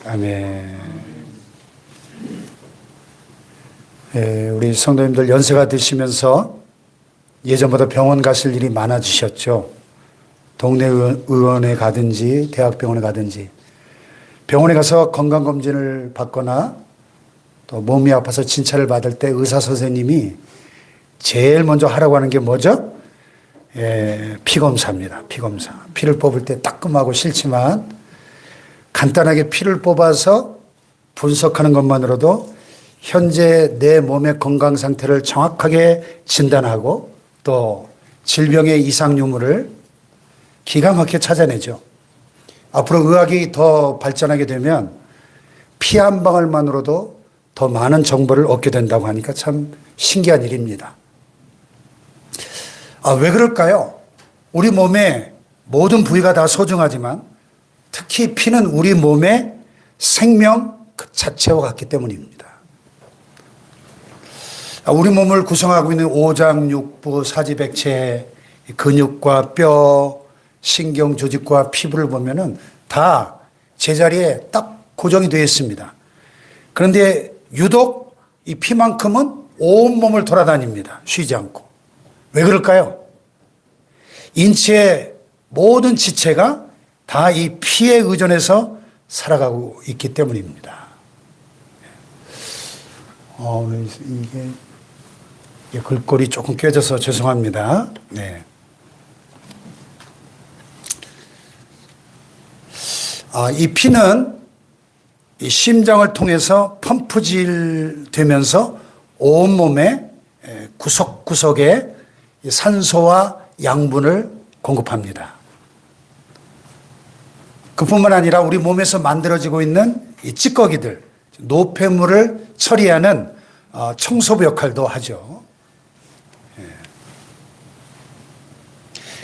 아멘. 우리 성도님들 연세가 드시면서 예전보다 병원 가실 일이 많아지셨죠. 동네 의원에 가든지 대학병원에 가든지 병원에 가서 건강검진을 받거나 또 몸이 아파서 진찰을 받을 때 의사 선생님이 제일 먼저 하라고 하는 게 뭐죠? 피검사입니다. 피검사. 피를 뽑을 때 따끔하고 싫지만 간단하게 피를 뽑아서 분석하는 것만으로도 현재 내 몸의 건강 상태를 정확하게 진단하고 또 질병의 이상 유무를 기가 막히게 찾아내죠. 앞으로 의학이 더 발전하게 되면 피 한 방울만으로도 더 많은 정보를 얻게 된다고 하니까 참 신기한 일입니다. 왜 그럴까요? 우리 몸의 모든 부위가 다 소중하지만 특히 피는 우리 몸의 생명 그 자체와 같기 때문입니다. 우리 몸을 구성하고 있는 오장, 육부, 사지백체, 근육과 뼈, 신경, 조직과 피부를 보면은 다 제자리에 딱 고정이 되어 있습니다. 그런데 유독 이 피만큼은 온 몸을 돌아다닙니다. 쉬지 않고. 왜 그럴까요? 인체의 모든 지체가 다 이 피에 의존해서 살아가고 있기 때문입니다. 이게 글꼴이 조금 껴져서 죄송합니다. 네. 이 피는 이 심장을 통해서 펌프질 되면서 온몸의 구석구석에 산소와 양분을 공급합니다. 그뿐만 아니라 우리 몸에서 만들어지고 있는 이 찌꺼기들, 노폐물을 처리하는 청소부 역할도 하죠.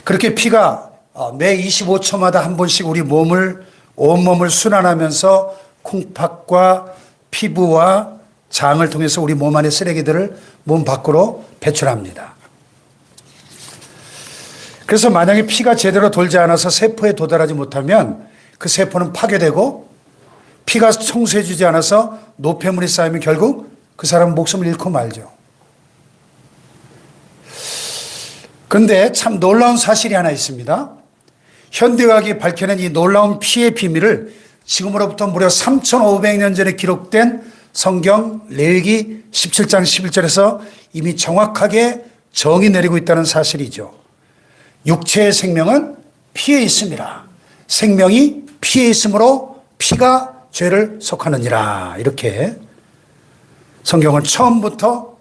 그렇게 피가 매 25초마다 한 번씩 우리 온몸을 순환하면서 콩팥과 피부와 장을 통해서 우리 몸 안의 쓰레기들을 몸 밖으로 배출합니다. 그래서 만약에 피가 제대로 돌지 않아서 세포에 도달하지 못하면 그 세포는 파괴되고 피가 청소해주지 않아서 노폐물이 쌓이면 결국 그 사람은 목숨을 잃고 말죠. 그런데 참 놀라운 사실이 하나 있습니다. 현대의학이 밝혀낸 이 놀라운 피의 비밀을 지금으로부터 무려 3,500년 전에 기록된 성경 레위기 17장 11절에서 이미 정확하게 정의 내리고 있다는 사실이죠. 육체의 생명은 피에 있습니다. 생명이 피에 있으므로 피가 죄를 속하느니라. 이렇게 성경은 처음부터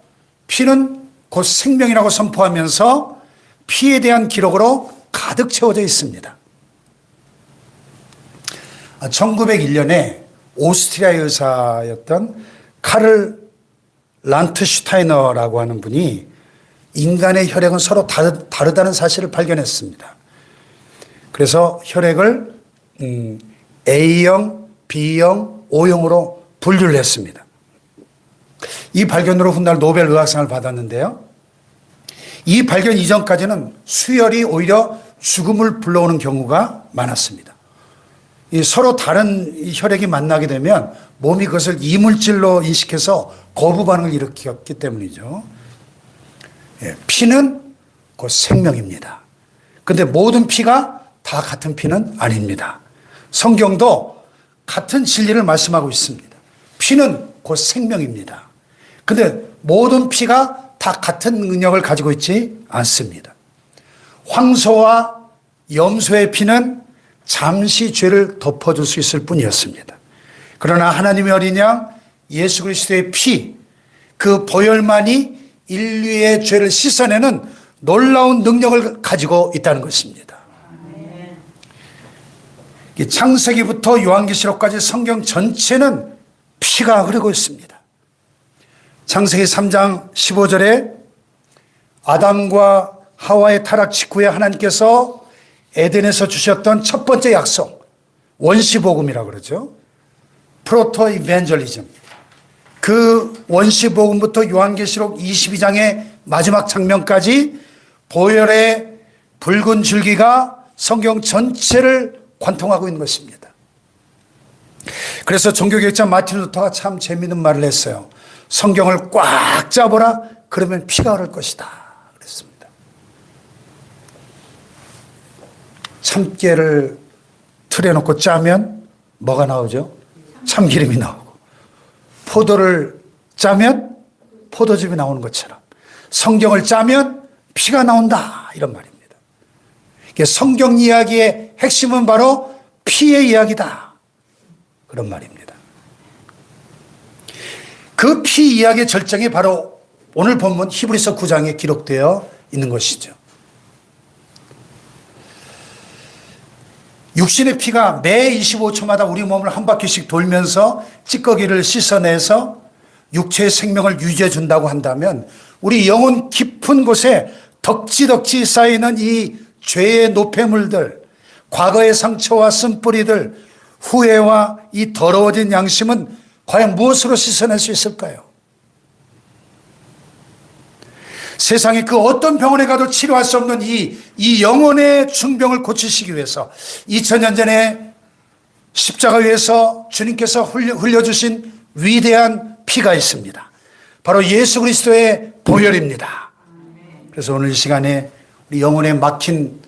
피는 곧 생명이라고 선포하면서 피에 대한 기록으로 가득 채워져 있습니다. 1901년에 오스트리아 의사였던 카를 란트슈타이너라고 하는 분이 인간의 혈액은 서로 다르다는 사실을 발견했습니다. 그래서 혈액을 A형, B형, O형으로 분류를 했습니다. 이 발견으로 훗날 노벨 의학상을 받았는데요. 이 발견 이전까지는 수혈이 오히려 죽음을 불러오는 경우가 많았습니다. 서로 다른 혈액이 만나게 되면 몸이 그것을 이물질로 인식해서 거부 반응을 일으켰기 때문이죠. 피는 곧 생명입니다. 그런데 모든 피가 다 같은 피는 아닙니다. 성경도 같은 진리를 말씀하고 있습니다. 피는 곧 생명입니다. 그런데 모든 피가 다 같은 능력을 가지고 있지 않습니다. 황소와 염소의 피는 잠시 죄를 덮어줄 수 있을 뿐이었습니다. 그러나 하나님의 어린 양 예수 그리스도의 피, 그 보혈만이 인류의 죄를 씻어내는 놀라운 능력을 가지고 있다는 것입니다. 창세기부터 요한계시록까지 성경 전체는 피가 흐르고 있습니다. 창세기 3장 15절에 아담과 하와의 타락 직후에 하나님께서 에덴에서 주셨던 첫 번째 약속, 원시복음이라고 그러죠. 프로토 이벤젤리즘. 그 원시복음부터 요한계시록 22장의 마지막 장면까지 보혈의 붉은 줄기가 성경 전체를 관통하고 있는 것입니다. 그래서 종교개혁자 마틴 루터가 참 재미있는 말을 했어요. 성경을 꽉 잡아라. 그러면 피가 흐를 것이다. 그랬습니다. 참깨를 틀에 놓고 짜면 뭐가 나오죠? 참기름이 나오고, 포도를 짜면 포도즙이 나오는 것처럼 성경을 짜면 피가 나온다. 이런 말입니다. 성경 이야기의 핵심은 바로 피의 이야기다. 그런 말입니다. 그 피 이야기의 절정이 바로 오늘 본문 히브리서 9장에 기록되어 있는 것이죠. 육신의 피가 매 25초마다 우리 몸을 한 바퀴씩 돌면서 찌꺼기를 씻어내서 육체의 생명을 유지해 준다고 한다면 우리 영혼 깊은 곳에 덕지덕지 쌓이는 이 죄의 노폐물들, 과거의 상처와 쓴뿌리들, 후회와 이 더러워진 양심은 과연 무엇으로 씻어낼 수 있을까요? 세상에 그 어떤 병원에 가도 치료할 수 없는 이 영혼의 중병을 고치시기 위해서 2000년 전에 십자가 위에서 주님께서 흘려주신 위대한 피가 있습니다. 바로 예수 그리스도의 보혈입니다. 그래서 오늘 이 시간에 우리 영혼에 막힌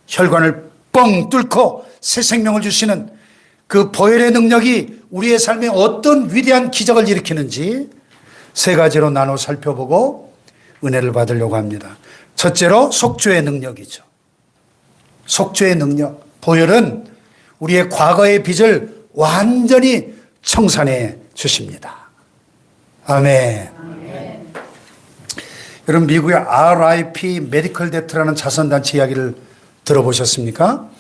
혈관을 뻥 뚫고 새 생명을 주시는 그 보혈의 능력이 우리의 삶에 어떤 위대한 기적을 일으키는지 세 가지로 나눠 살펴보고 은혜를 받으려고 합니다. 첫째로 속죄의 능력이죠. 속죄의 능력. 보혈은 우리의 과거의 빚을 완전히 청산해 주십니다. 아멘. 아멘. 여러분 미국의 RIP 메디컬 데트라는 자선단체 이야기를 들어보셨습니까?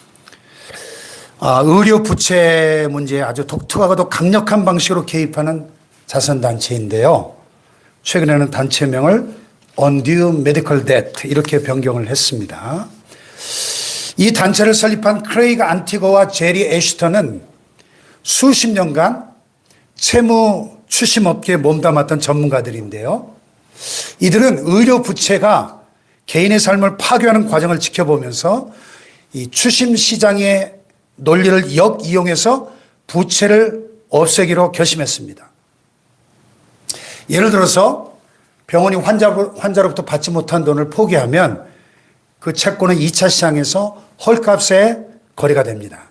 의료 부채 문제에 아주 독특하고도 강력한 방식으로 개입하는 자선단체인데요. 최근에는 단체명을 Undue Medical Debt 이렇게 변경을 했습니다. 이 단체를 설립한 크레이그 안티거와 제리 애슈턴은 수십 년간 채무 추심업계에 몸담았던 전문가들인데요. 이들은 의료 부채가 개인의 삶을 파괴하는 과정을 지켜보면서 이 추심 시장의 논리를 역이용해서 부채를 없애기로 결심했습니다. 예를 들어서 병원이 환자로부터 받지 못한 돈을 포기하면 그 채권은 2차 시장에서 헐값에 거래가 됩니다.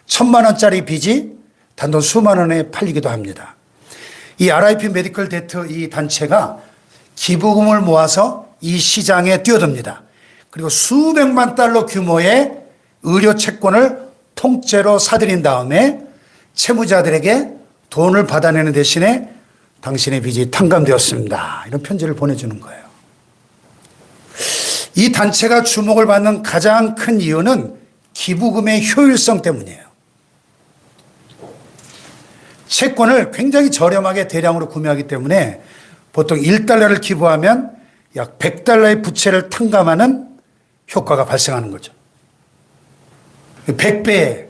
1,000만 원짜리 빚이 단돈 수만 원에 팔리기도 합니다. 이 RIP 메디컬 데트 이 단체가 기부금을 모아서 이 시장에 뛰어듭니다. 그리고 수백만 달러 규모의 의료 채권을 통째로 사들인 다음에 채무자들에게 돈을 받아내는 대신에 당신의 빚이 탕감되었습니다. 이런 편지를 보내주는 거예요. 이 단체가 주목을 받는 가장 큰 이유는 기부금의 효율성 때문이에요. 채권을 굉장히 저렴하게 대량으로 구매하기 때문에 보통 1달러를 기부하면 약 100달러의 부채를 탕감하는 효과가 발생하는 거죠. 100배의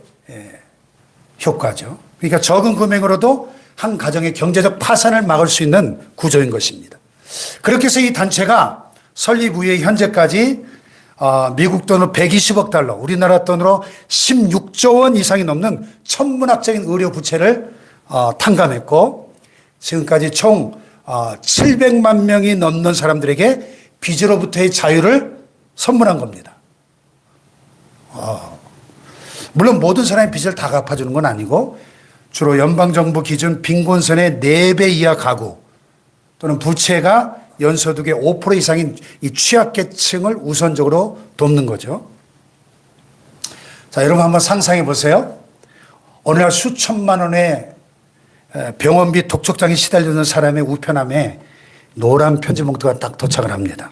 효과죠. 그러니까 적은 금액으로도 한 가정의 경제적 파산을 막을 수 있는 구조인 것입니다. 그렇게 해서 이 단체가 설립 이후에 현재까지 미국 돈으로 120억 달러, 우리나라 돈으로 16조 원 이상이 넘는 천문학적인 의료 부채를 탕감했고 지금까지 총 700만 명이 넘는 사람들에게 빚으로부터의 자유를 선물한 겁니다. 물론 모든 사람의 빚을 다 갚아주는 건 아니고 주로 연방정부 기준 빈곤선의 4배 이하 가구 또는 부채가 연소득의 5% 이상인 이 취약계층을 우선적으로 돕는 거죠. 자, 여러분 한번 상상해 보세요. 어느 날 수천만 원의 병원비 독촉장에 시달리는 사람의 우편함에 노란 편지 봉투가 딱 도착을 합니다.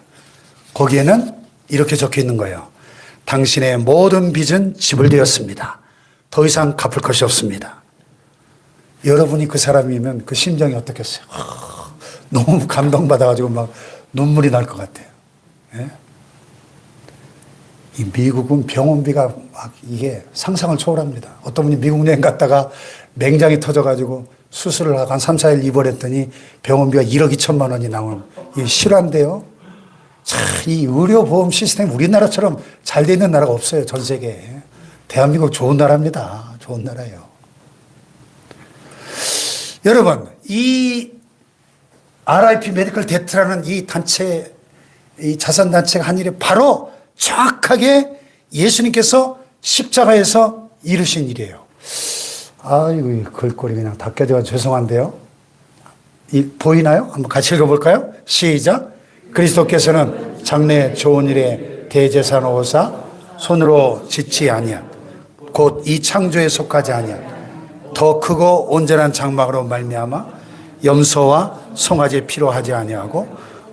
거기에는 이렇게 적혀 있는 거예요. 당신의 모든 빚은 지불되었습니다. 더 이상 갚을 것이 없습니다. 여러분이 그 사람이면 그 심정이 어떻겠어요? 너무 감동받아가지고 막 눈물이 날 것 같아요. 예? 이 미국은 병원비가 막 이게 상상을 초월합니다. 어떤 분이 미국 여행 갔다가 맹장이 터져가지고 수술을 하고 한 3, 4일 입원했더니 병원비가 1억 2천만 원이 나오는 이 실화인데요. 참, 이 의료보험 시스템이 우리나라처럼 잘 돼 있는 나라가 없어요. 전 세계에. 대한민국 좋은 나라입니다. 좋은 나라예요. 여러분, 이 RIP 메디컬 데트라는 이 단체, 이 자선단체가 한 일이 바로 정확하게 예수님께서 십자가에서 이루신 일이에요. 아이고, 이 글꼴이 그냥 다 깨져가지고 죄송한데요. 보이나요? 한번 같이 읽어볼까요? 시작. 그리스도께서는 장래 좋은 일에 대제사장 오사 손으로 짓지 아니한 곧 이 창조에 속하지 아니한 더 크고 온전한 장막으로 말미암아 염소와 송아지의 피로 하지 아니하고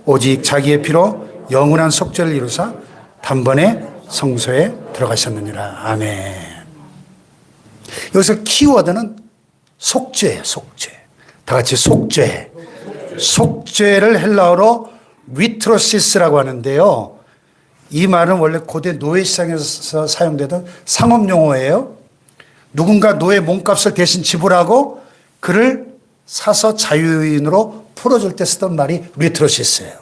오직 자기의 피로 영원한 속죄를 이루사 단번에 성소에 들어가셨느니라. 아멘. 여기서 키워드는 속죄예요. 속죄. 다 같이 속죄. 속죄를 헬라어로 위트로시스라고 하는데요. 이 말은 원래 고대 노예시장에서 사용되던 상업용어예요. 누군가 노예 몸값을 대신 지불하고 그를 사서 자유인으로 풀어줄 때 쓰던 말이 위트로시스예요.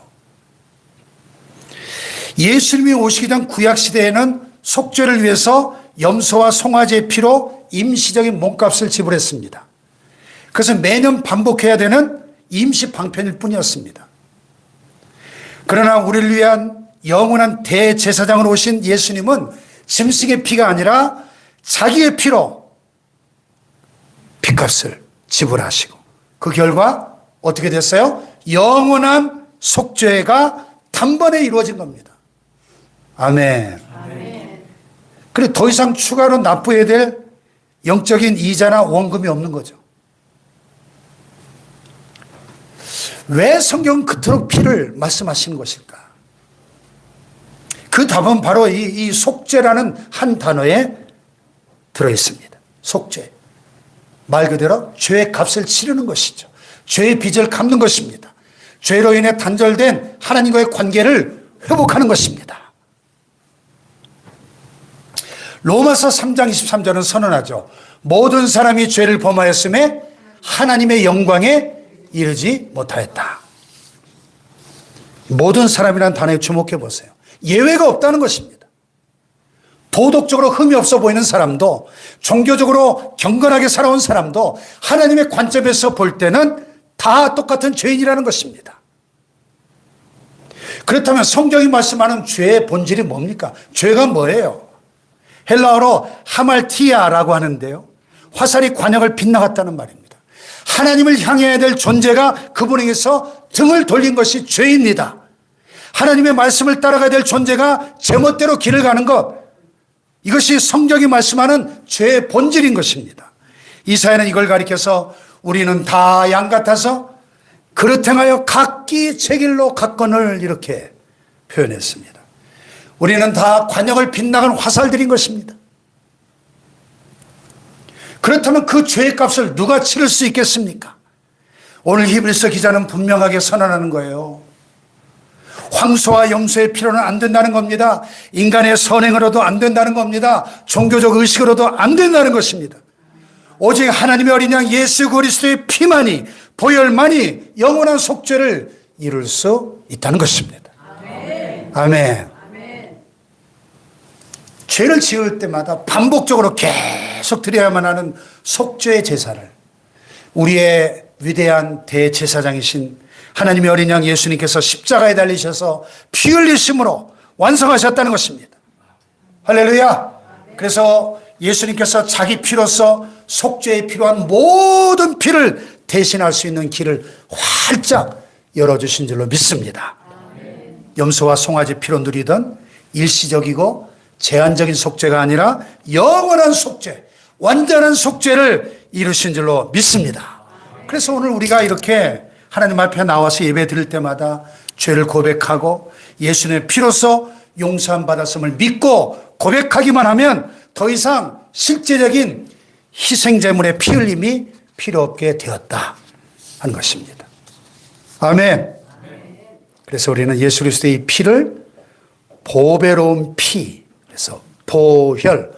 예수님이 오시기 전 구약시대에는 속죄를 위해서 염소와 송아지의 피로 임시적인 몸값을 지불했습니다. 그래서 매년 반복해야 되는 임시 방편일 뿐이었습니다. 그러나 우리를 위한 영원한 대제사장으로 오신 예수님은 짐승의 피가 아니라 자기의 피로 피값을 지불하시고 그 결과 어떻게 됐어요? 영원한 속죄가 단번에 이루어진 겁니다. 아멘. 그래 더 이상 추가로 납부해야 될 영적인 이자나 원금이 없는 거죠. 왜 성경은 그토록 피를 말씀하시는 것일까? 그 답은 바로 이 속죄라는 한 단어에 들어있습니다. 속죄. 말 그대로 죄의 값을 치르는 것이죠. 죄의 빚을 갚는 것입니다. 죄로 인해 단절된 하나님과의 관계를 회복하는 것입니다. 로마서 3장 23절은 선언하죠. 모든 사람이 죄를 범하였음에 하나님의 영광에 이르지 못하였다. 모든 사람이라는 단어에 주목해 보세요. 예외가 없다는 것입니다. 도덕적으로 흠이 없어 보이는 사람도 종교적으로 경건하게 살아온 사람도 하나님의 관점에서 볼 때는 다 똑같은 죄인이라는 것입니다. 그렇다면 성경이 말씀하는 죄의 본질이 뭡니까? 죄가 뭐예요? 헬라어로 하말티아라고 하는데요. 화살이 관역을 빗나갔다는 말입니다. 하나님을 향해야 될 존재가 그분에게서 등을 돌린 것이 죄입니다. 하나님의 말씀을 따라가야 될 존재가 제멋대로 길을 가는 것, 이것이 성경이 말씀하는 죄의 본질인 것입니다. 이사야는 이걸 가리켜서 우리는 다 양 같아서 그릇 행하여 각기 제 길로 갔거늘 이렇게 표현했습니다. 우리는 다 관역을 빗나간 화살들인 것입니다. 그렇다면 그 죄의 값을 누가 치를 수 있겠습니까? 오늘 히브리서 기자는 분명하게 선언하는 거예요. 황소와 염소의 피로는 안 된다는 겁니다. 인간의 선행으로도 안 된다는 겁니다. 종교적 의식으로도 안 된다는 것입니다. 오직 하나님의 어린 양 예수 그리스도의 피만이, 보혈만이 영원한 속죄를 이룰 수 있다는 것입니다. 아멘. 아멘. 죄를 지을 때마다 반복적으로 계속 드려야만 하는 속죄의 제사를 우리의 위대한 대제사장이신 하나님의 어린 양 예수님께서 십자가에 달리셔서 피 흘리심으로 완성하셨다는 것입니다. 할렐루야. 그래서 예수님께서 자기 피로서 속죄에 필요한 모든 피를 대신할 수 있는 길을 활짝 열어주신 줄로 믿습니다. 염소와 송아지 피로 누리던 일시적이고 제한적인 속죄가 아니라 영원한 속죄, 완전한 속죄를 이루신 줄로 믿습니다. 그래서 오늘 우리가 이렇게 하나님 앞에 나와서 예배 드릴 때마다 죄를 고백하고 예수님의 피로서 용서함 받았음을 믿고 고백하기만 하면 더 이상 실제적인 희생제물의 피 흘림이 필요 없게 되었다 하는 것입니다. 아멘. 그래서 우리는 예수 그리스도의 피를 보배로운 피, 그래서 보혈,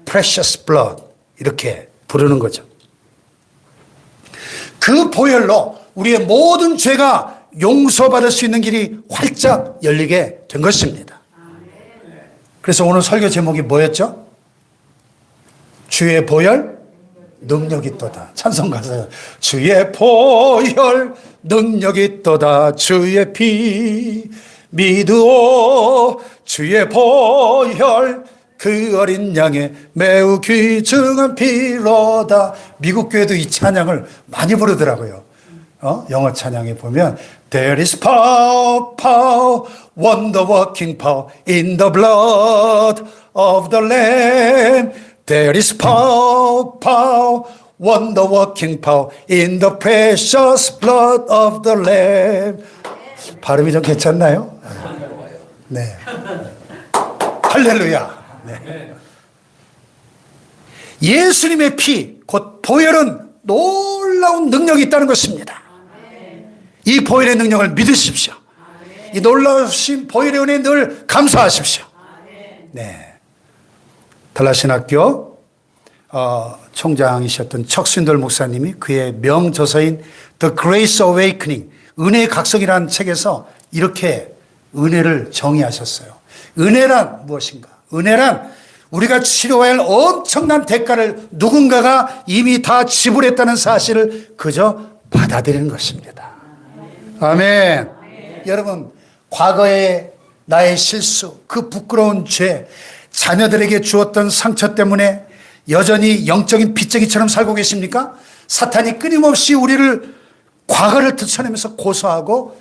precious blood 이렇게 부르는 거죠. 그 보혈로 우리의 모든 죄가 용서받을 수 있는 길이 활짝 열리게 된 것입니다. 그래서 오늘 설교 제목이 뭐였죠? 주의 보혈 능력이 있도다. 찬송 가사요. 주의 보혈 능력이 있도다. 주의 피 믿으오. 주의 보혈 그 어린 양의 매우 귀중한 피로다. 미국 교회도 이 찬양을 많이 부르더라고요. 영어 찬양에 보면 There is power, power, wonder working power in the blood of the Lamb. There is power, power, wonder working power in the precious blood of the Lamb. 발음이 좀 괜찮나요? 네. 할렐루야. 네. 예수님의 피, 곧 보혈은 놀라운 능력이 있다는 것입니다. 이 보혈의 능력을 믿으십시오. 이 놀라우신 보혈의 은혜에 늘 감사하십시오. 네. 달라신학교 총장이셨던 척순돌 목사님이 그의 명저서인 The Grace Awakening, 은혜의 각성이라는 책에서 이렇게 은혜를 정의하셨어요. 은혜란 무엇인가? 은혜란 우리가 치료해야 할 엄청난 대가를 누군가가 이미 다 지불했다는 사실을 그저 받아들이는 것입니다. 아멘. 여러분, 과거의 나의 실수, 그 부끄러운 죄, 자녀들에게 주었던 상처 때문에 여전히 영적인 빚쟁이처럼 살고 계십니까? 사탄이 끊임없이 우리를 과거를 들춰내면서 고소하고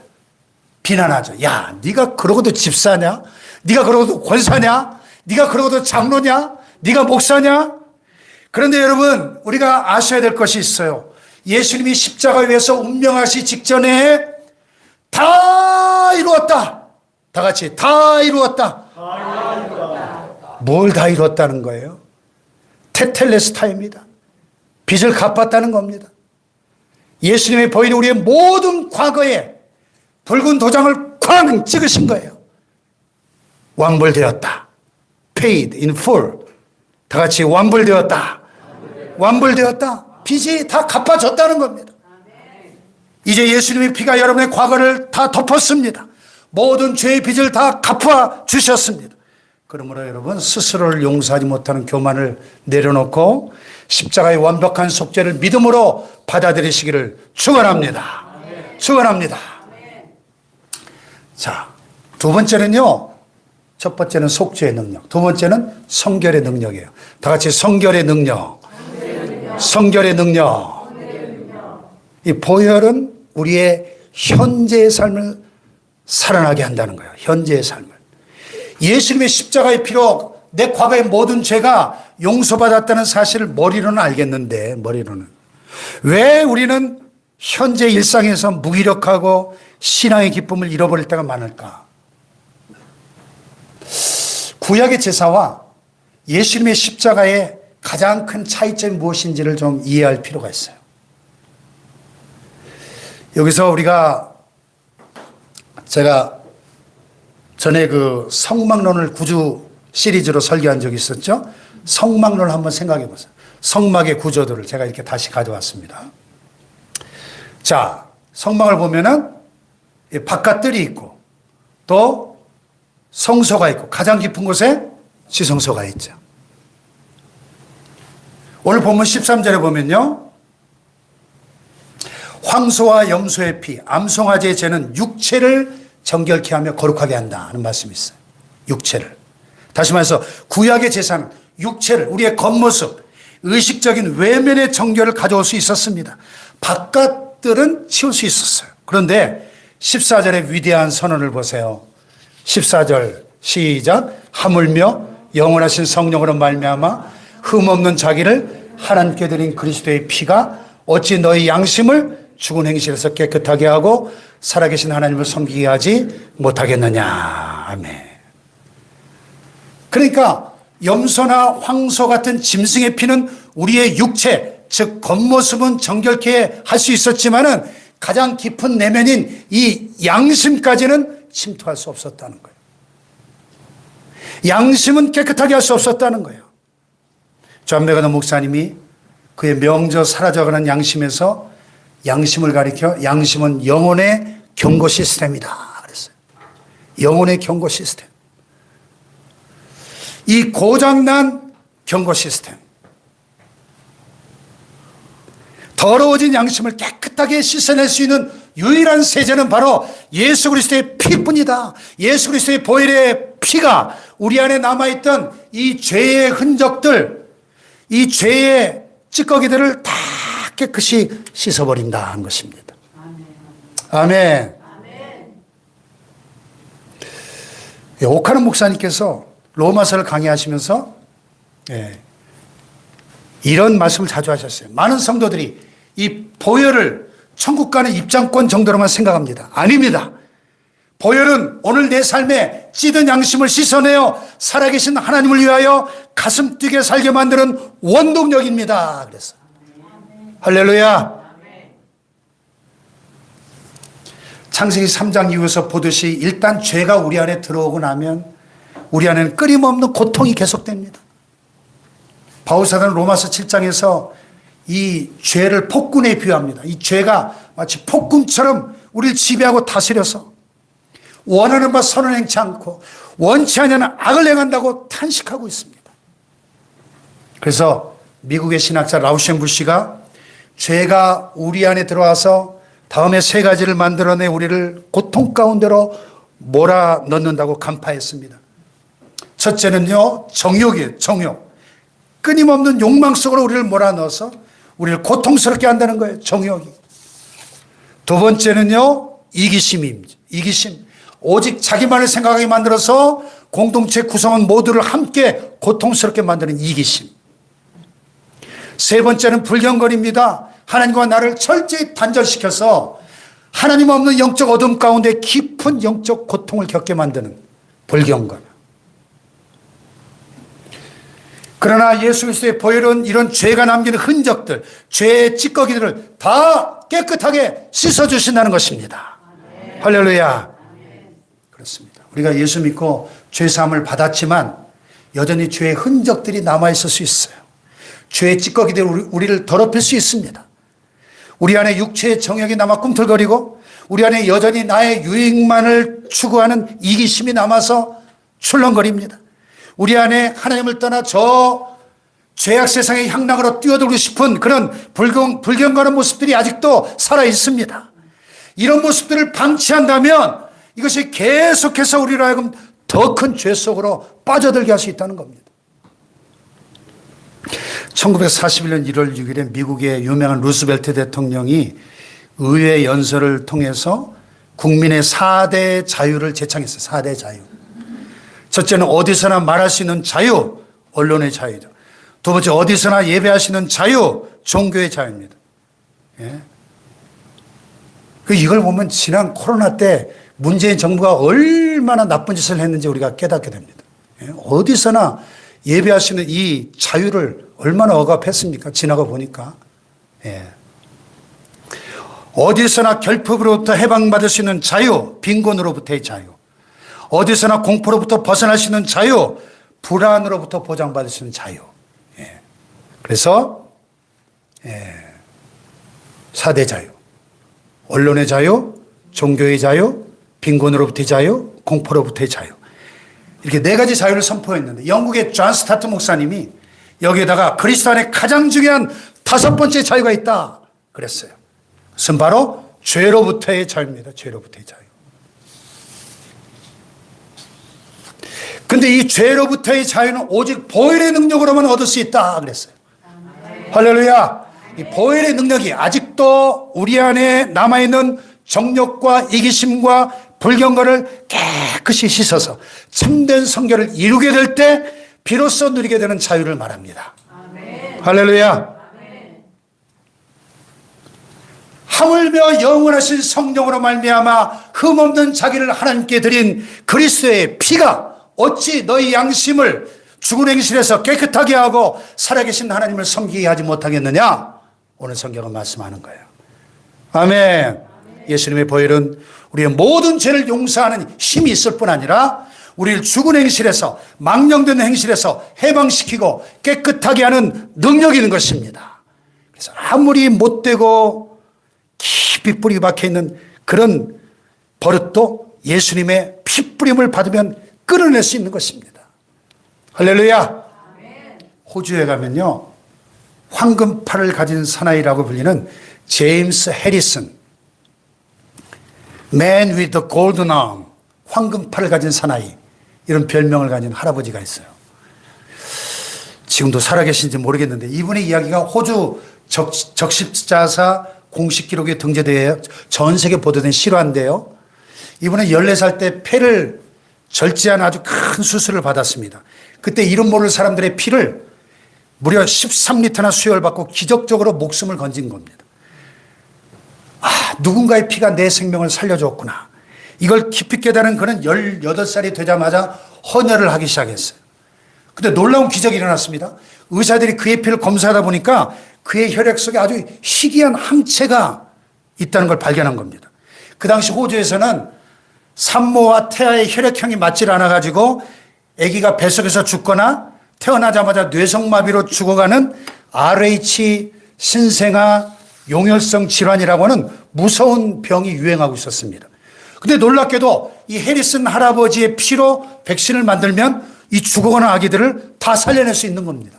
비난하죠. 야, 네가 그러고도 집사냐? 네가 그러고도 권사냐? 네가 그러고도 장로냐? 네가 목사냐? 그런데 여러분, 우리가 아셔야 될 것이 있어요. 예수님이 십자가에 위해서 운명하시 직전에 다 이루었다. 다 같이 다 이루었다. 뭘 다 이루었다는 거예요? 테텔레스타입니다. 빚을 갚았다는 겁니다. 예수님의 보혈이 우리의 모든 과거에 붉은 도장을 쾅 찍으신 거예요. 완불되었다. Paid in full. 다 같이 완불되었다. 완불되었다. 빚이 다 갚아졌다는 겁니다. 이제 예수님의 피가 여러분의 과거를 다 덮었습니다. 모든 죄의 빚을 다 갚아 주셨습니다. 그러므로 여러분, 스스로를 용서하지 못하는 교만을 내려놓고 십자가의 완벽한 속죄를 믿음으로 받아들이시기를 축원합니다. 축원합니다. 자, 두 번째는요. 첫 번째는 속죄의 능력, 두 번째는 성결의 능력이에요. 다 같이 성결의 능력. 성결의 능력. 이 보혈은 우리의 현재의 삶을 살아나게 한다는 거예요. 현재의 삶을. 예수님의 십자가의 피로 내 과거의 모든 죄가 용서받았다는 사실을 머리로는 알겠는데, 머리로는 왜 우리는 현재 일상에서 무기력하고 신앙의 기쁨을 잃어버릴 때가 많을까? 구약의 제사와 예수님의 십자가의 가장 큰 차이점이 무엇인지를 좀 이해할 필요가 있어요. 여기서 제가 전에 그 성막론을 구주 시리즈로 설교한 적이 있었죠. 성막론을 한번 생각해 보세요. 성막의 구조들을 제가 이렇게 다시 가져왔습니다. 자, 성막을 보면은 바깥들이 있고 또 성소가 있고 가장 깊은 곳에 지성소가 있죠. 오늘 본문 13절에 보면요. 황소와 염소의 피, 암송아지의 죄는 육체를 정결케 하며 거룩하게 한다는 말씀이 있어요. 육체를. 다시 말해서 구약의 제사는 육체를, 우리의 겉모습, 의식적인 외면의 정결을 가져올 수 있었습니다. 바깥들은 치울 수 있었어요. 그런데 14절의 위대한 선언을 보세요. 14절 시작. 하물며 영원하신 성령으로 말미암아 흠없는 자기를 하나님께 드린 그리스도의 피가 어찌 너희 양심을 죽은 행실에서 깨끗하게 하고 살아계신 하나님을 섬기게 하지 못하겠느냐. 아멘. 그러니까 염소나 황소 같은 짐승의 피는 우리의 육체, 즉 겉모습은 정결케 할 수 있었지만은 가장 깊은 내면인 이 양심까지는 침투할 수 없었다는 거예요. 양심은 깨끗하게 할 수 없었다는 거예요. 존 맥거너 목사님이 그의 명저 사라져가는 양심에서 양심을 가리켜 양심은 영혼의 경고 시스템이다 그랬어요. 영혼의 경고 시스템. 이 고장난 경고 시스템. 더러워진 양심을 깨끗하게 씻어낼 수 있는 유일한 세제는 바로 예수 그리스도의 피뿐이다. 예수 그리스도의 보혈의 피가 우리 안에 남아있던 이 죄의 흔적들, 이 죄의 찌꺼기들을 다 깨끗이 씻어버린다 한 것입니다. 아멘. 오카는 목사님께서 로마서를 강의하시면서 이런 말씀을 자주 하셨어요. 많은 성도들이 이 보혈을 천국 가는 입장권 정도로만 생각합니다. 아닙니다. 보혈은 오늘 내 삶에 찌든 양심을 씻어내어 살아계신 하나님을 위하여 가슴 뛰게 살게 만드는 원동력입니다. 그래서 할렐루야. 창세기 3장 이후에서 보듯이 일단 죄가 우리 안에 들어오고 나면 우리 안에는 끊임없는 고통이 계속됩니다. 바울사도는 로마서 7장에서 이 죄를 폭군에 비유합니다. 이 죄가 마치 폭군처럼 우리를 지배하고 다스려서 원하는 바 선을 행치 않고 원치 않는 악을 행한다고 탄식하고 있습니다. 그래서 미국의 신학자 라우셴부 씨가 죄가 우리 안에 들어와서 다음에 세 가지를 만들어내 우리를 고통 가운데로 몰아넣는다고 간파했습니다. 첫째는요, 정욕이에요. 정욕. 끊임없는 욕망 속으로 우리를 몰아넣어서 우리를 고통스럽게 한다는 거예요. 정욕이. 두 번째는요, 이기심입니다. 이기심. 오직 자기만을 생각하게 만들어서 공동체 구성원 모두를 함께 고통스럽게 만드는 이기심. 세 번째는 불경건입니다. 하나님과 나를 철저히 단절시켜서 하나님 없는 영적 어둠 가운데 깊은 영적 고통을 겪게 만드는 불경건. 그러나 예수 그리스도의 보혈은 이런 죄가 남기는 흔적들, 죄의 찌꺼기들을 다 깨끗하게 씻어주신다는 것입니다. 할렐루야. 그렇습니다. 우리가 예수 믿고 죄사함을 받았지만 여전히 죄의 흔적들이 남아있을 수 있어요. 죄의 찌꺼기들이 우리를 더럽힐 수 있습니다. 우리 안에 육체의 정욕이 남아 꿈틀거리고 우리 안에 여전히 나의 유익만을 추구하는 이기심이 남아서 출렁거립니다. 우리 안에 하나님을 떠나 저 죄악 세상의 향락으로 뛰어들고 싶은 그런 불경건한 모습들이 아직도 살아 있습니다. 이런 모습들을 방치한다면 이것이 계속해서 우리로 하여금 더 큰 죄 속으로 빠져들게 할 수 있다는 겁니다. 1941년 1월 6일에 미국의 유명한 루스벨트 대통령이 의회 연설을 통해서 국민의 4대 자유를 제창했어요. 4대 자유. 첫째는 어디서나 말할 수 있는 자유, 언론의 자유죠. 두 번째, 어디서나 예배할 수 있는 자유, 종교의 자유입니다. 예. 이걸 보면 지난 코로나 때 문재인 정부가 얼마나 나쁜 짓을 했는지 우리가 깨닫게 됩니다. 예. 어디서나 예배할 수 있는 이 자유를 얼마나 억압했습니까? 지나가 보니까. 예. 어디서나 결핍으로부터 해방받을 수 있는 자유, 빈곤으로부터의 자유. 어디서나 공포로부터 벗어날 수 있는 자유, 불안으로부터 보장받을 수 있는 자유. 예. 그래서 4대 자유. 언론의 자유, 종교의 자유, 빈곤으로부터의 자유, 공포로부터의 자유. 이렇게 네 가지 자유를 선포했는데 영국의 존 스타트 목사님이 여기에다가 그리스도 안에 가장 중요한 5번째 자유가 있다 그랬어요. 그것은 바로 죄로부터의 자유입니다. 죄로부터의 자유. 근데 이 죄로부터의 자유는 오직 보혈의 능력으로만 얻을 수 있다 그랬어요. 할렐루야. 이 보혈의 능력이 아직도 우리 안에 남아있는 정욕과 이기심과 불경건을 깨끗이 씻어서 참된 성결을 이루게 될 때 비로소 누리게 되는 자유를 말합니다. 아멘. 할렐루야. 아멘. 하물며 영원하신 성령으로 말미암아 흠없는 자기를 하나님께 드린 그리스도의 피가 어찌 너희 양심을 죽은 행실에서 깨끗하게 하고 살아계신 하나님을 섬기게 하지 못하겠느냐? 오늘 성경은 말씀하는 거예요. 아멘. 예수님의 보혈은 우리의 모든 죄를 용서하는 힘이 있을 뿐 아니라 우리를 죽은 행실에서 망령된 행실에서 해방시키고 깨끗하게 하는 능력이 있는 것입니다. 그래서 아무리 못되고 깊이 뿌리 박혀있는 그런 버릇도 예수님의 피뿌림을 받으면 끌어낼 수 있는 것입니다. 할렐루야. 호주에 가면요 황금팔을 가진 사나이라고 불리는 제임스 해리슨, Man with the Golden Arm, 황금팔을 가진 사나이, 이런 별명을 가진 할아버지가 있어요. 지금도 살아계신지 모르겠는데 이분의 이야기가 호주 적십자사 공식 기록에 등재되어 전 세계 보도된 실화인데요. 이분은 14살 때 폐를 절제한 아주 큰 수술을 받았습니다. 그때 이름 모를 사람들의 피를 무려 13리터나 수혈받고 기적적으로 목숨을 건진 겁니다. 누군가의 피가 내 생명을 살려줬구나. 이걸 깊이 깨달은 그는 18살이 되자마자 헌혈을 하기 시작했어요. 근데 놀라운 기적이 일어났습니다. 의사들이 그의 피를 검사하다 보니까 그의 혈액 속에 아주 희귀한 항체가 있다는 걸 발견한 겁니다. 그 당시 호주에서는 산모와 태아의 혈액형이 맞질 않아가지고 아기가 뱃속에서 죽거나 태어나자마자 뇌성마비로 죽어가는 RH 신생아 용혈성 질환이라고 하는 무서운 병이 유행하고 있었습니다. 근데 놀랍게도 이 해리슨 할아버지의 피로 백신을 만들면 이 죽어가는 아기들을 다 살려낼 수 있는 겁니다.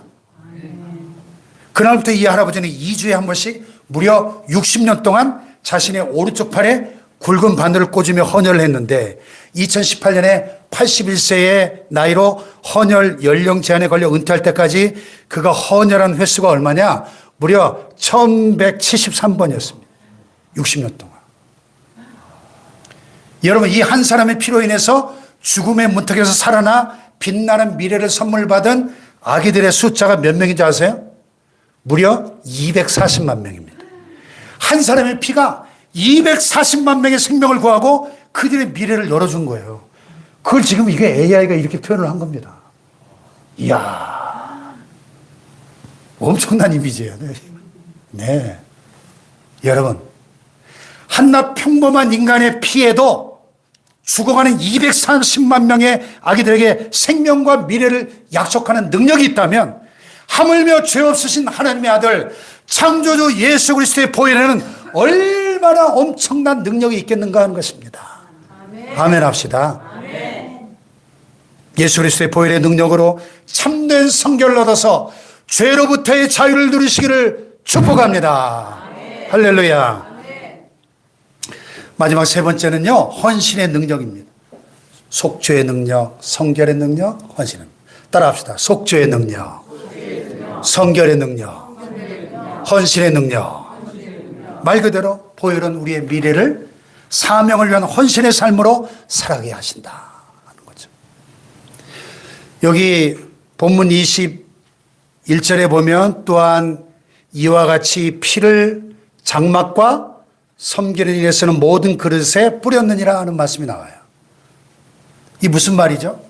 그날부터 이 할아버지는 2주에 한 번씩 무려 60년 동안 자신의 오른쪽 팔에 굵은 바늘을 꽂으며 헌혈을 했는데 2018년에 81세의 나이로 헌혈 연령 제한에 걸려 은퇴할 때까지 그가 헌혈한 횟수가 얼마냐? 무려 1173번이었습니다. 60년 동안. 여러분, 이 한 사람의 피로 인해서 죽음의 문턱에서 살아나 빛나는 미래를 선물 받은 아기들의 숫자가 몇 명인지 아세요? 무려 240만 명입니다. 한 사람의 피가 240만 명의 생명을 구하고 그들의 미래를 열어준 거예요. 그걸 지금 이게 AI가 이렇게 표현을 한 겁니다. 이야, 엄청난 이미지예요. 네. 여러분, 한낱 평범한 인간의 피에도 죽어가는 240만 명의 아기들에게 생명과 미래를 약속하는 능력이 있다면 하물며 죄 없으신 하나님의 아들 창조주 예수 그리스도의 보혈에는 얼마나 엄청난 능력이 있겠는가 하는 것입니다. 아멘 합시다. 예수 그리스도의 보혈의 능력으로 참된 성결을 얻어서 죄로부터의 자유를 누리시기를 축복합니다. 할렐루야. 마지막 세 번째는요, 헌신의 능력입니다. 속죄의 능력, 성결의 능력, 헌신은. 따라합시다. 속죄의 능력, 성결의 능력, 헌신의 능력. 말 그대로 보혈은 우리의 미래를 사명을 위한 헌신의 삶으로 살아가게 하신다 하는 거죠. 여기 본문 21절에 보면 또한 이와 같이 피를 장막과 섬기는 일에 쓰는 모든 그릇에 뿌렸느니라 하는 말씀이 나와요. 이 무슨 말이죠?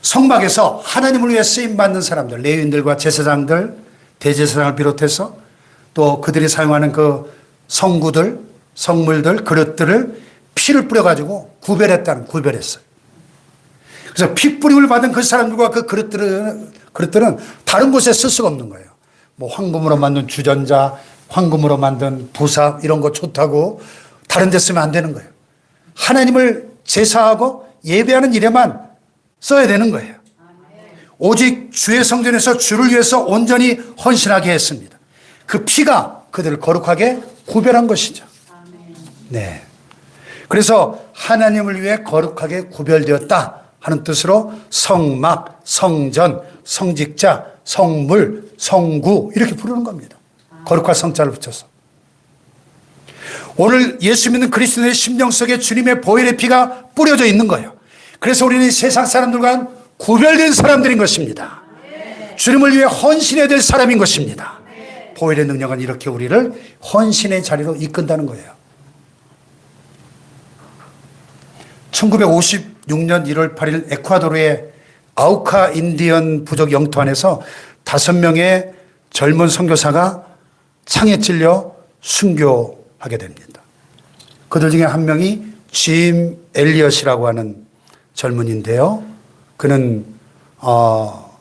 성막에서 하나님을 위해 쓰임받는 사람들, 레위인들과 제사장들, 대제사장을 비롯해서 또 그들이 사용하는 그 성구들, 성물들, 그릇들을 피를 뿌려가지고 구별했어요. 그래서 피 뿌림을 받은 그 사람들과 그 그릇들은 다른 곳에 쓸 수가 없는 거예요. 뭐 황금으로 만든 주전자, 황금으로 만든 부사 이런 거 좋다고 다른 데 쓰면 안 되는 거예요. 하나님을 제사하고 예배하는 일에만 써야 되는 거예요. 오직 주의 성전에서 주를 위해서 온전히 헌신하게 했습니다. 그 피가 그들을 거룩하게 구별한 것이죠. 네. 그래서 하나님을 위해 거룩하게 구별되었다 하는 뜻으로 성막, 성전, 성직자, 성물, 성구 이렇게 부르는 겁니다. 거룩한 성자를 붙여서. 오늘 예수 믿는 그리스도의 심령 속에 주님의 보혈의 피가 뿌려져 있는 거예요. 그래서 우리는 세상 사람들과 구별된 사람들인 것입니다. 주님을 위해 헌신해야 될 사람인 것입니다. 보혈의 능력은 이렇게 우리를 헌신의 자리로 이끈다는 거예요. 1956년 1월 8일 에콰도르의 아우카 인디언 부족 영토 안에서 5명의 젊은 선교사가 창에 찔려 순교하게 됩니다. 그들 중에 한 명이 짐 엘리엇이라고 하는 젊은인데요. 그는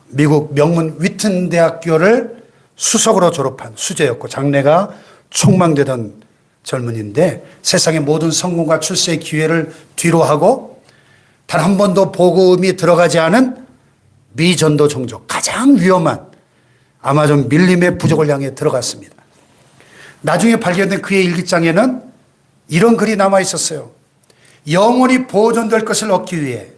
미국 명문 위튼 대학교를 수석으로 졸업한 수재였고 장래가 촉망되던 젊은인데 세상의 모든 성공과 출세의 기회를 뒤로하고 단 한 번도 복음이 들어가지 않은 미전도 종족, 가장 위험한 아마존 밀림의 부족을 향해 들어갔습니다. 나중에 발견된 그의 일기장에는 이런 글이 남아 있었어요. 영원히 보존될 것을 얻기 위해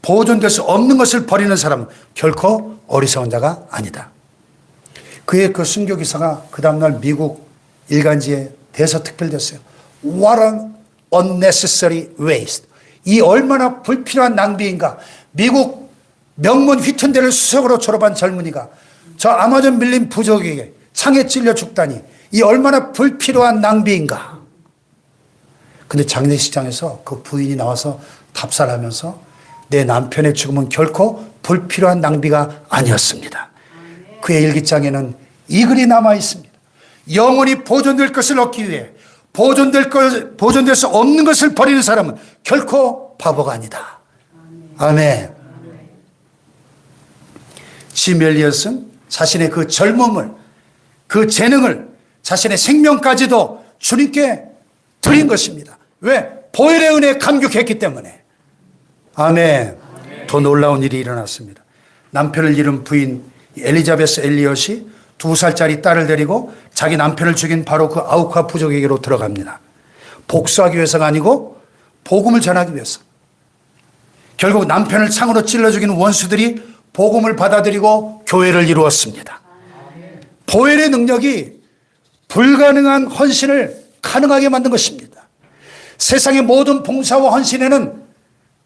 보존될 수 없는 것을 버리는 사람은 결코 어리석은 자가 아니다. 그의 그 순교 기사가 그 다음날 미국 일간지에 대서특필됐어요. What an unnecessary waste. 이 얼마나 불필요한 낭비인가. 미국 명문 휘튼대를 수석으로 졸업한 젊은이가 저 아마존 밀림 부족에게 창에 찔려 죽다니 이 얼마나 불필요한 낭비인가. 근데 장례식장에서 그 부인이 나와서 답살하면서 내 남편의 죽음은 결코 불필요한 낭비가 아니었습니다. 그의 일기장에는 이 글이 남아 있습니다. 영원히 보존될 것을 얻기 위해 보존될 수 없는 것을 버리는 사람은 결코 바보가 아니다. 아멘. 짐 엘리엇은 자신의 그 젊음을, 그 재능을, 자신의 생명까지도 주님께 드린 것입니다. 왜? 보혈의 은혜에 감격했기 때문에. 아멘. 더 놀라운 일이 일어났습니다. 남편을 잃은 부인 엘리자베스 엘리엇이 2살짜리 딸을 데리고 자기 남편을 죽인 바로 그 아우카 부족에게로 들어갑니다. 복수하기 위해서가 아니고 복음을 전하기 위해서. 결국 남편을 창으로 찔러 죽인 원수들이 복음을 받아들이고 교회를 이루었습니다. 보혈의 능력이 불가능한 헌신을 가능하게 만든 것입니다. 세상의 모든 봉사와 헌신에는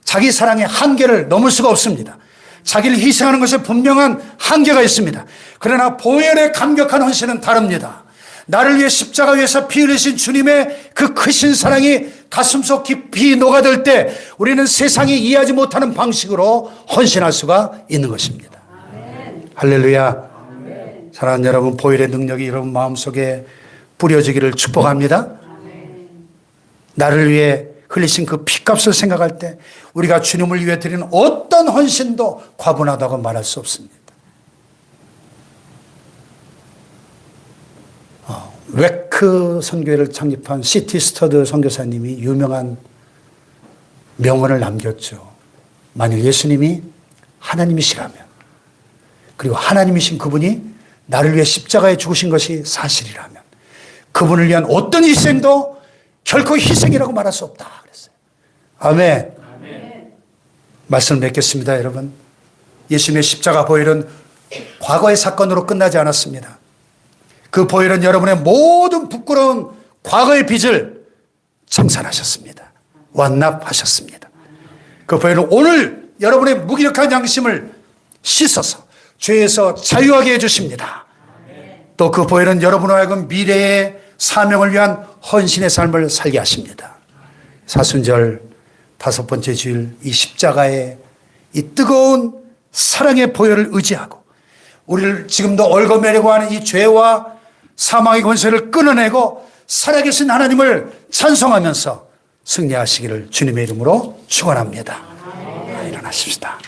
자기 사랑의 한계를 넘을 수가 없습니다. 자기를 희생하는 것에 분명한 한계가 있습니다. 그러나 보혈에 감격한 헌신은 다릅니다. 나를 위해 십자가 위에서 피 흘리신 주님의 그 크신 사랑이 가슴속 깊이 녹아들 때 우리는 세상이 이해하지 못하는 방식으로 헌신할 수가 있는 것입니다. 아멘. 할렐루야. 아멘. 사랑하는 여러분, 보혈의 능력이 여러분 마음속에 뿌려지기를 축복합니다. 아멘. 나를 위해 흘리신 그 피값을 생각할 때 우리가 주님을 위해 드리는 어떤 헌신도 과분하다고 말할 수 없습니다. 웨크 선교회를 창립한 시티 스터드 선교사님이 유명한 명언을 남겼죠. 만약 예수님이 하나님이시라면, 그리고 하나님이신 그분이 나를 위해 십자가에 죽으신 것이 사실이라면 그분을 위한 어떤 희생도 결코 희생이라고 말할 수 없다 그랬어요. 아멘. 아멘. 말씀을 맺겠습니다, 여러분. 예수님의 십자가 보혈은 과거의 사건으로 끝나지 않았습니다. 그 보혈은 여러분의 모든 부끄러운 과거의 빚을 청산하셨습니다. 완납하셨습니다. 그 보혈은 오늘 여러분의 무기력한 양심을 씻어서 죄에서 자유하게 해주십니다. 또 그 보혈은 여러분과 하여금 미래의 사명을 위한 헌신의 삶을 살게 하십니다. 사순절 5번째 주일 이 십자가의 이 뜨거운 사랑의 보혈을 의지하고 우리를 지금도 얽어매려고 하는 이 죄와 사망의 권세를 끊어내고 살아계신 하나님을 찬송하면서 승리하시기를 주님의 이름으로 축원합니다. 일어나십시다.